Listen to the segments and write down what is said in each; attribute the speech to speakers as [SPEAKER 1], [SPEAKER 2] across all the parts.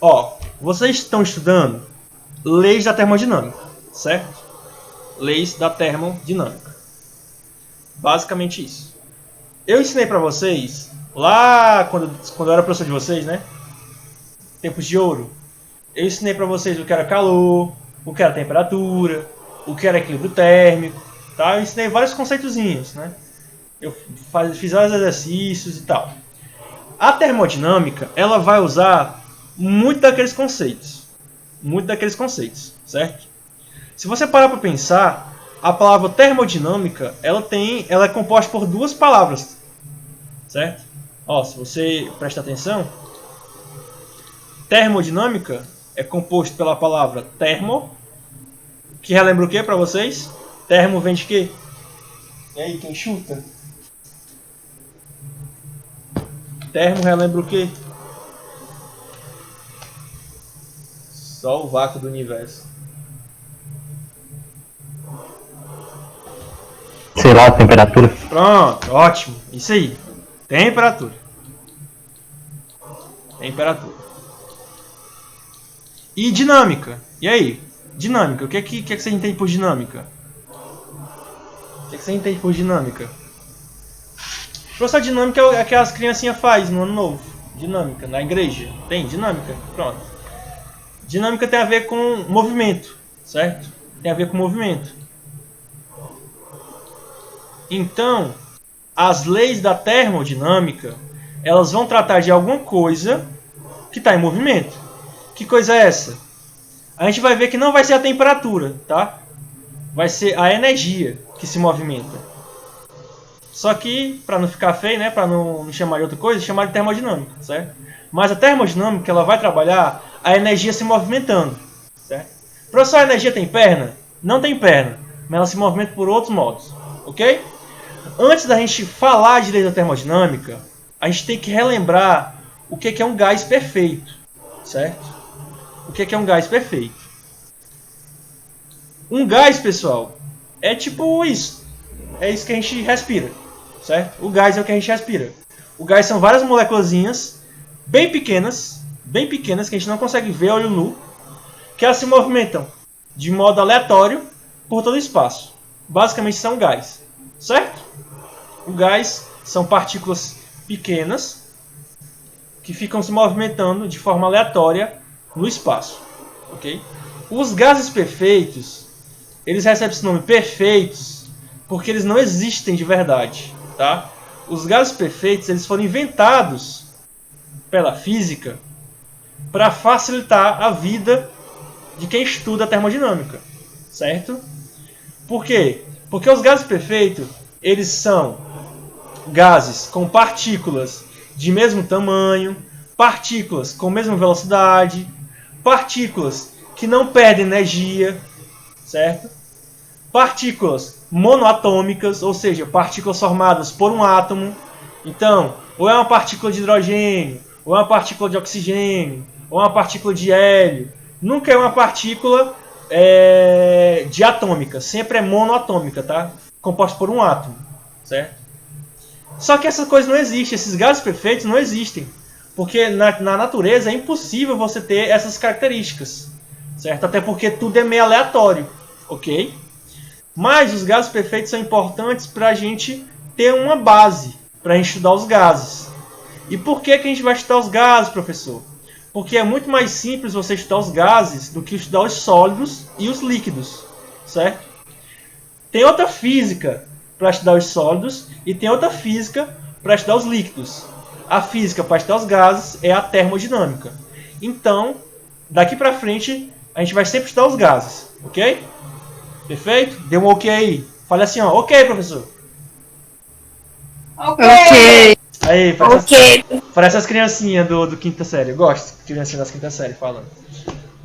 [SPEAKER 1] Ó, vocês estão estudando leis da termodinâmica, certo? Leis da termodinâmica. Basicamente isso. Eu ensinei pra vocês, lá quando eu era professor de vocês, né? Tempos de ouro. Eu ensinei pra vocês o que era calor, o que era temperatura, o que era equilíbrio térmico, tá? Eu ensinei vários conceitozinhos, né? Eu fiz vários exercícios e tal. A termodinâmica, ela vai usar muito daqueles conceitos. Muito daqueles conceitos, certo? Se você parar para pensar, a palavra termodinâmica, ela é composta por duas palavras, certo? Ó, se você presta atenção, termodinâmica é composto pela palavra termo, que relembra o que para vocês? Termo vem de quê? E aí, quem chuta? Termo relembra o quê? Só o vácuo do universo.
[SPEAKER 2] Sei lá, temperatura.
[SPEAKER 1] Pronto, ótimo. Isso aí. Temperatura. Temperatura. E dinâmica. E aí? Dinâmica. O que é que você entende por dinâmica? O que é que você entende por dinâmica? Professor, dinâmica é o que as criancinhas fazem no ano novo. Dinâmica. Na igreja. Tem dinâmica? Pronto. Dinâmica tem a ver com movimento. Certo? Tem a ver com movimento. Então, as leis da termodinâmica, elas vão tratar de alguma coisa que está em movimento. Que coisa é essa? A gente vai ver que não vai ser a temperatura, tá? Vai ser a energia que se movimenta. Só que, para não ficar feio, né, para não chamar de outra coisa, chamar de termodinâmica, certo? Mas a termodinâmica, ela vai trabalhar a energia se movimentando, certo? Professor, a energia tem perna? Não tem perna, mas ela se movimenta por outros modos, ok? Antes da gente falar de lei da termodinâmica, a gente tem que relembrar o que é um gás perfeito, certo? O que é um gás perfeito? Um gás, pessoal, é tipo isso. É isso que a gente respira, certo? O gás é o que a gente respira. O gás são várias moléculazinhas bem pequenas, que a gente não consegue ver a olho nu, que elas se movimentam de modo aleatório por todo o espaço. Basicamente são gás, certo? O gás são partículas pequenas que ficam se movimentando de forma aleatória no espaço, ok? Os gases perfeitos, eles recebem esse nome perfeitos porque eles não existem de verdade, tá? Os gases perfeitos, eles foram inventados pela física para facilitar a vida de quem estuda a termodinâmica, certo? Por quê? Porque os gases perfeitos, eles são gases com partículas de mesmo tamanho, partículas com mesma velocidade, partículas que não perdem energia, certo? Partículas monoatômicas, ou seja, partículas formadas por um átomo. Então, ou é uma partícula de hidrogênio, ou é uma partícula de oxigênio, ou é uma partícula de hélio. Nunca é uma partícula diatômica, sempre é monoatômica, tá? Composta por um átomo, certo? Só que essa coisa não existe, esses gases perfeitos não existem, porque na natureza é impossível você ter essas características, certo? Até porque tudo é meio aleatório, ok? Mas os gases perfeitos são importantes para a gente ter uma base para a gente estudar os gases. E por que a gente vai estudar os gases, professor? Porque é muito mais simples você estudar os gases do que estudar os sólidos e os líquidos, certo? Tem outra física para estudar os sólidos e tem outra física para estudar os líquidos. A física para estudar os gases é a termodinâmica. Então, daqui para frente, a gente vai sempre estudar os gases, ok? Perfeito? Deu um ok aí. Fale assim, ó, ok, professor.
[SPEAKER 3] Ok.
[SPEAKER 1] Aí,
[SPEAKER 3] Ok.
[SPEAKER 1] parece as criancinhas do quinta série. Eu gosto de criancinhas das quinta série falando.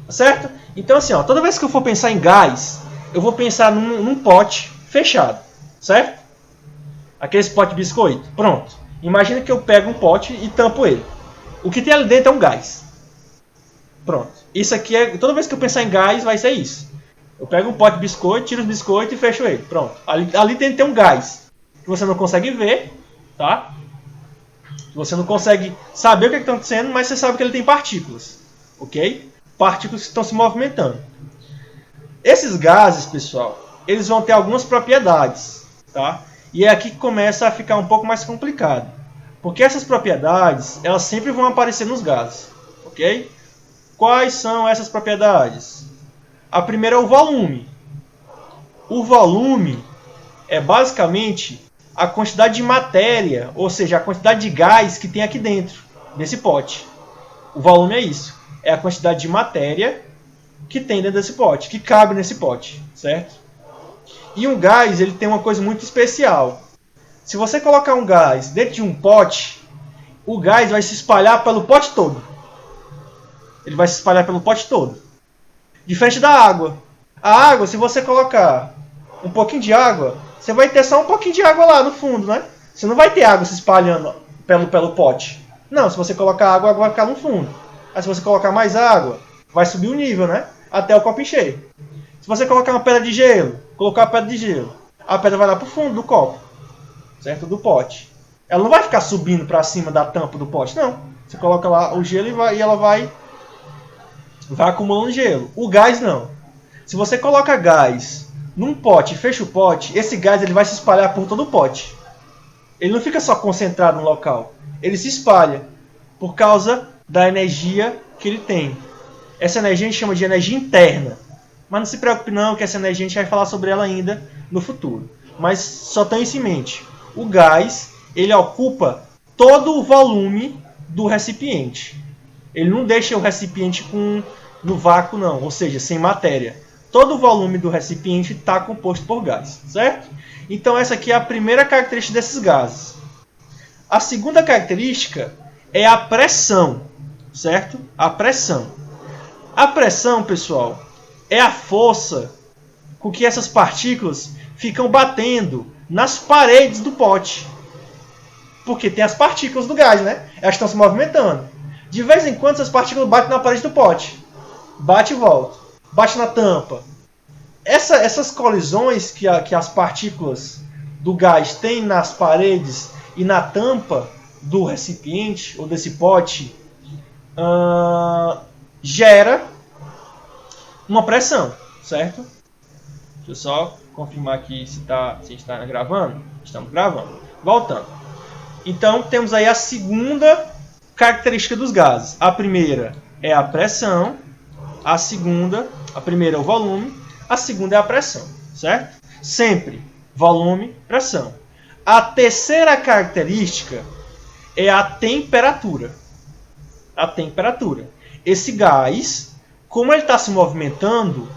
[SPEAKER 1] Tá certo? Então, assim, ó, toda vez que eu for pensar em gás, eu vou pensar num pote fechado, certo? Aquele pote de biscoito. Pronto. Imagina que eu pego um pote e tampo ele. O que tem ali dentro é um gás. Pronto. Isso aqui é... Toda vez que eu pensar em gás, vai ser isso. Eu pego um pote de biscoito, tiro os biscoitos e fecho ele. Pronto. Ali dentro tem um gás. Que você não consegue ver, tá? Você não consegue saber o que está acontecendo, mas você sabe que ele tem partículas. ok? Partículas que estão se movimentando. Esses gases, pessoal, eles vão ter algumas propriedades, tá? E é aqui que começa a ficar um pouco mais complicado. Porque essas propriedades, elas sempre vão aparecer nos gases, ok? Quais são essas propriedades? A primeira é o volume. O volume é basicamente a quantidade de matéria, ou seja, a quantidade de gás que tem aqui dentro, desse pote. O volume é isso. É a quantidade de matéria que tem dentro desse pote, que cabe nesse pote, certo? E um gás, ele tem uma coisa muito especial. Se você colocar um gás dentro de um pote, o gás vai se espalhar pelo pote todo. Ele vai se espalhar pelo pote todo. Diferente da água. A água, se você colocar um pouquinho de água, você vai ter só um pouquinho de água lá no fundo, né? Você não vai ter água se espalhando pelo pote. Não, se você colocar água, a água vai ficar no fundo. Aí se você colocar mais água, vai subir o nível, né? Até o copo encher. Se você colocar uma pedra de gelo, colocar a pedra de gelo, a pedra vai lá pro fundo do copo, certo? Do pote. Ela não vai ficar subindo para cima da tampa do pote, não. Você coloca lá o gelo e ela vai acumulando gelo. O gás não. Se você coloca gás num pote e fecha o pote, esse gás ele vai se espalhar por todo o pote. Ele não fica só concentrado no local. Ele se espalha por causa da energia que ele tem. Essa energia a gente chama de energia interna. Mas não se preocupe não, que essa energia a gente vai falar sobre ela ainda no futuro. Mas só tenha isso em mente. O gás, ele ocupa todo o volume do recipiente. Ele não deixa o recipiente no vácuo não, ou seja, sem matéria. Todo o volume do recipiente está composto por gás, certo? Então essa aqui é a primeira característica desses gases. A segunda característica é a pressão, certo? A pressão. A pressão, pessoal, é a força com que essas partículas ficam batendo nas paredes do pote. Porque tem as partículas do gás, né? Elas estão se movimentando. De vez em quando essas partículas batem na parede do pote. Bate e volta. Bate na tampa. Essas colisões que as partículas do gás têm nas paredes e na tampa do recipiente ou desse pote gera uma pressão, certo? Deixa eu só confirmar aqui se a gente está gravando. Estamos gravando. Voltando. Então temos aí a segunda característica dos gases. A primeira é a pressão. A primeira é o volume, a segunda é a pressão, certo? Sempre volume, pressão. A terceira característica é a temperatura. A temperatura. Esse gás, como ele está se movimentando,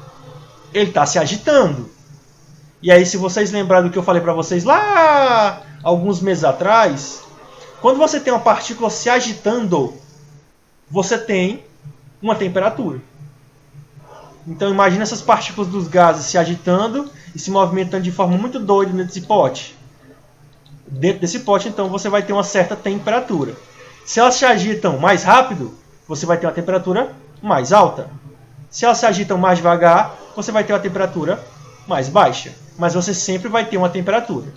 [SPEAKER 1] ele está se agitando. E aí, se vocês lembrarem do que eu falei para vocês lá alguns meses atrás, quando você tem uma partícula se agitando, você tem uma temperatura. Então imagina essas partículas dos gases se agitando e se movimentando de forma muito doida dentro desse pote. Dentro desse pote, então, você vai ter uma certa temperatura. Se elas se agitam mais rápido, você vai ter uma temperatura mais alta. Se elas se agitam mais devagar, você vai ter uma temperatura mais baixa. Mas você sempre vai ter uma temperatura.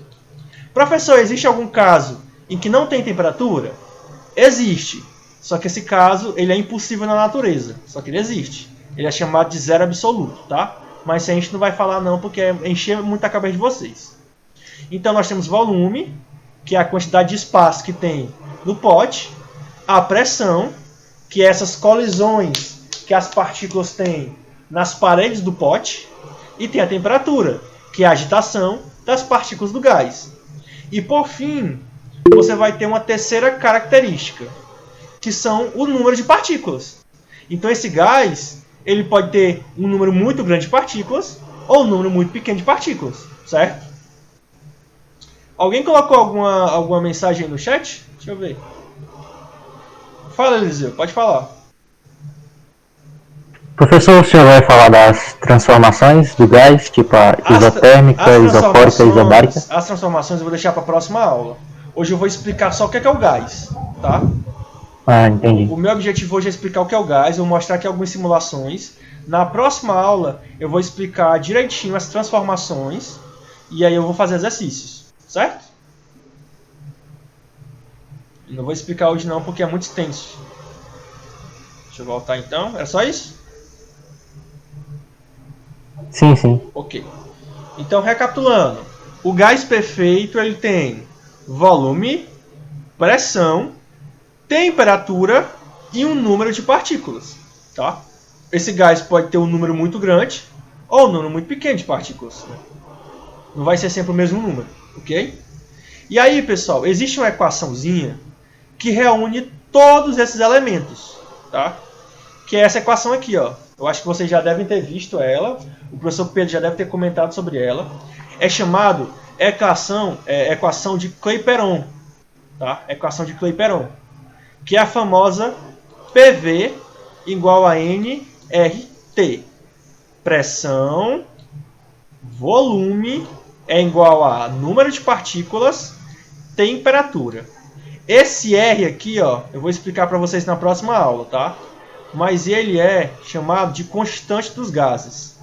[SPEAKER 1] Professor, existe algum caso em que não tem temperatura? Existe. Só que esse caso ele é impossível na natureza. Só que ele existe. Ele é chamado de zero absoluto, tá? Mas isso a gente não vai falar não, porque é encher muito a cabeça de vocês. Então nós temos volume, que é a quantidade de espaço que tem no pote. A pressão, que é essas colisões que as partículas têm nas paredes do pote. E tem a temperatura, que é a agitação das partículas do gás. E por fim, você vai ter uma terceira característica, que são o número de partículas. Então esse gás ele pode ter um número muito grande de partículas ou um número muito pequeno de partículas, certo? Alguém colocou alguma mensagem no chat? Deixa eu ver. Fala, Eliseu, pode falar.
[SPEAKER 2] Professor, o senhor vai falar das transformações do gás, tipo a isotérmica, isofórica, isobárica?
[SPEAKER 1] As transformações eu vou deixar para a próxima aula. Hoje eu vou explicar só o que é o gás, tá?
[SPEAKER 2] Ah, entendi.
[SPEAKER 1] O meu objetivo hoje é explicar o que é o gás, eu vou mostrar aqui algumas simulações. Na próxima aula eu vou explicar direitinho as transformações e aí eu vou fazer exercícios, certo? Eu não vou explicar hoje não porque é muito extenso. Deixa eu voltar então. Era só isso?
[SPEAKER 2] Sim, sim.
[SPEAKER 1] Ok. Então, recapitulando. O gás perfeito ele tem volume, pressão, temperatura e um número de partículas. Tá? Esse gás pode ter um número muito grande ou um número muito pequeno de partículas. Né? Não vai ser sempre o mesmo número. Ok? E aí, pessoal, existe uma equaçãozinha que reúne todos esses elementos. Tá? Que é essa equação aqui, ó. Eu acho que vocês já devem ter visto ela. O professor Pedro já deve ter comentado sobre ela. É chamado equação de Clapeyron. Tá? Equação de Clapeyron. Que é a famosa PV igual a nRT. Pressão, volume é igual a número de partículas, temperatura. Esse R aqui, ó, eu vou explicar para vocês na próxima aula, tá? Mas ele é chamado de constante dos gases.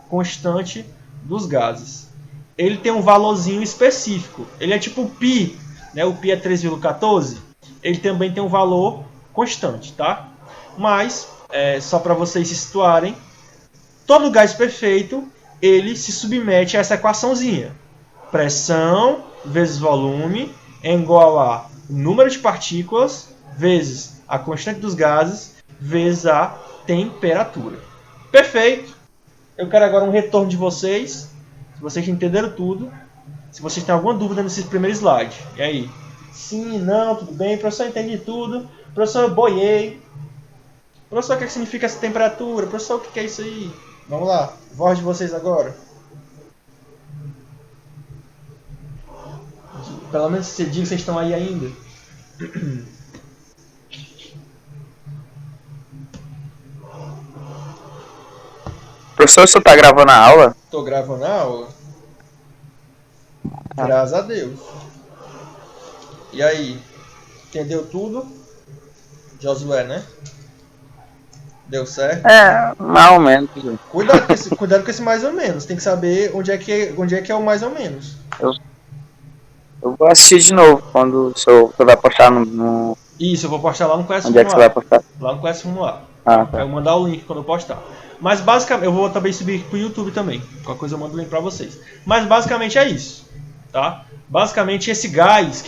[SPEAKER 1] Constante dos gases. Ele tem um valorzinho específico. Ele é tipo o π, né? O π é 3,14. Ele também tem um valor constante, tá? Mas, só para vocês se situarem, todo gás perfeito, ele se submete a essa equaçãozinha. Pressão vezes volume é igual a número de partículas vezes a constante dos gases vezes a temperatura. Perfeito! Eu quero agora um retorno de vocês, se vocês entenderam tudo, se vocês têm alguma dúvida nesse primeiro slide. E aí? Sim, não, tudo bem, professor, entendi tudo. Professor, eu boiei. Professor, o que significa essa temperatura? Professor, o que é isso aí? Vamos lá, voz de vocês agora. Pelo menos você diga que vocês estão aí ainda.
[SPEAKER 3] Professor, você está gravando a aula?
[SPEAKER 1] Tô gravando a aula. Graças a Deus. E aí? Entendeu tudo? Josué, né? Deu certo?
[SPEAKER 3] Mais ou menos.
[SPEAKER 1] Cuidado com esse mais ou menos. Tem que saber onde é que é o mais ou menos.
[SPEAKER 3] Eu vou assistir de novo quando o senhor vai postar no...
[SPEAKER 1] Isso, eu vou postar lá no Conhece
[SPEAKER 3] Onde é que você vai postar?
[SPEAKER 1] Lá no Conhece Formular.
[SPEAKER 3] Ah, tá.
[SPEAKER 1] Eu vou mandar o link quando eu postar. Mas basicamente, eu vou também subir pro YouTube também. Qualquer coisa eu mando o link pra vocês. Mas basicamente é isso. Tá? Basicamente esse gás,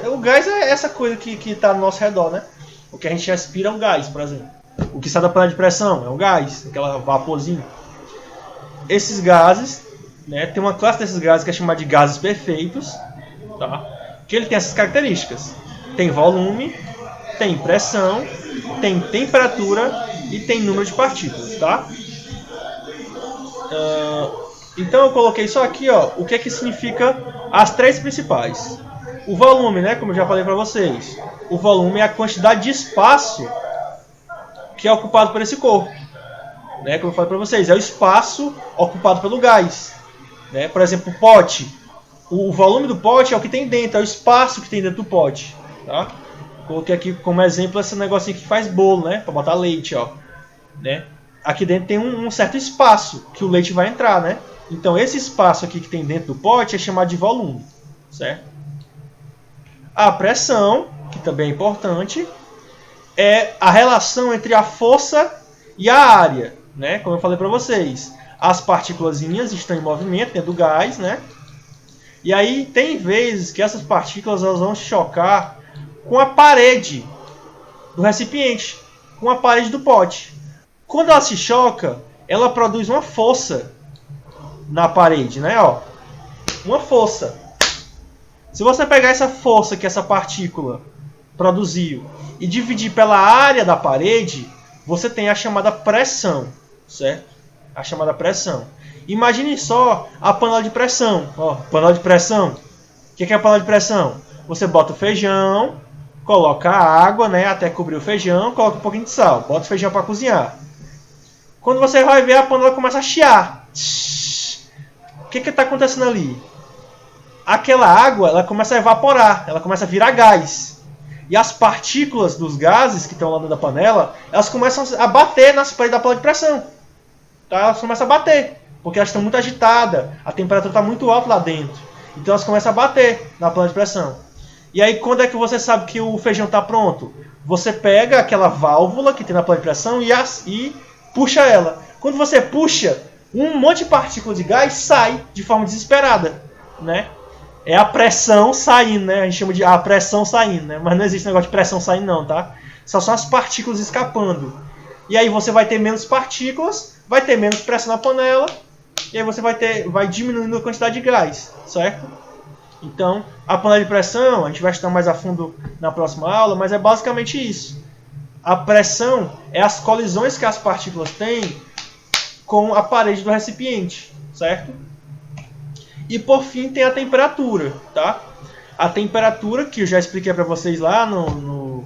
[SPEAKER 1] o gás é essa coisa que tá ao nosso redor, né? O que a gente respira é um gás, por exemplo. O que sai da panela de pressão é um gás, aquela vaporzinho. Esses gases, né, tem uma classe desses gases que é chamada de gases perfeitos, tá? Que ele tem essas características. Tem volume, tem pressão, tem temperatura e tem número de partículas, tá? Então eu coloquei só aqui, ó, o que significa as três principais. O volume, né, como eu já falei para vocês. O volume é a quantidade de espaço que é ocupado por esse corpo, né? Como eu falei para vocês, é o espaço ocupado pelo gás, né? Por exemplo, o pote, o volume do pote é o que tem dentro, é o espaço que tem dentro do pote, tá? Coloquei aqui como exemplo esse negocinho que faz bolo, né? Para botar leite, ó, né? Aqui dentro tem um certo espaço que o leite vai entrar, né? Então esse espaço aqui que tem dentro do pote é chamado de volume, certo? A pressão, que também é importante, é a relação entre a força e a área, né? Como eu falei para vocês, as partículas estão em movimento dentro do gás, né? E aí tem vezes que essas partículas elas vão chocar com a parede do recipiente, com a parede do pote. Quando ela se choca, ela produz uma força na parede, né? Ó, uma força. Se você pegar essa força que essa partícula produziu e dividir pela área da parede, você tem a chamada pressão, certo? A chamada pressão. Imagine só a panela de pressão. Ó, panela de pressão. O que é a panela de pressão? Você bota o feijão, coloca a água, né, até cobrir o feijão, coloca um pouquinho de sal, bota o feijão para cozinhar. Quando você vai ver, a panela começa a chiar. O que está acontecendo ali? Aquela água ela começa a evaporar, ela começa a virar gás. E as partículas dos gases que estão lá dentro da panela, elas começam a bater nas paredes da panela de pressão. Tá? Elas começam a bater, porque elas estão muito agitadas, a temperatura está muito alta lá dentro. Então elas começam a bater na panela de pressão. E aí quando é que você sabe que o feijão está pronto? Você pega aquela válvula que tem na panela de pressão e puxa ela. Quando você puxa, um monte de partículas de gás sai de forma desesperada, né? É a pressão saindo, né? A gente chama de a pressão saindo, né? Mas não existe negócio de pressão saindo não, tá? Só são as partículas escapando. E aí você vai ter menos partículas, vai ter menos pressão na panela, e aí você vai diminuindo a quantidade de gás, certo? Então, a panela de pressão, a gente vai estudar mais a fundo na próxima aula, mas é basicamente isso. A pressão é as colisões que as partículas têm com a parede do recipiente, certo? E por fim tem a temperatura, tá? A temperatura, que eu já expliquei para vocês lá no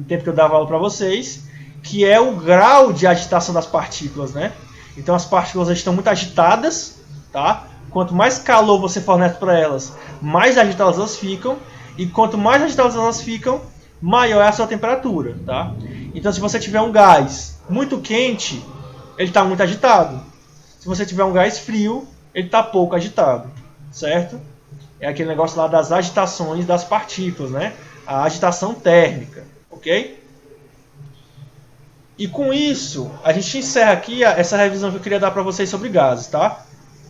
[SPEAKER 1] tempo que eu dava aula para vocês, que é o grau de agitação das partículas, né? Então as partículas estão muito agitadas, tá? Quanto mais calor você fornece para elas, mais agitadas elas ficam. E quanto mais agitadas elas ficam, maior é a sua temperatura, tá? Então se você tiver um gás muito quente, ele está muito agitado. Se você tiver um gás frio, ele está pouco agitado, certo? É aquele negócio lá das agitações das partículas, né? A agitação térmica, ok? E com isso, a gente encerra aqui essa revisão que eu queria dar para vocês sobre gases, tá?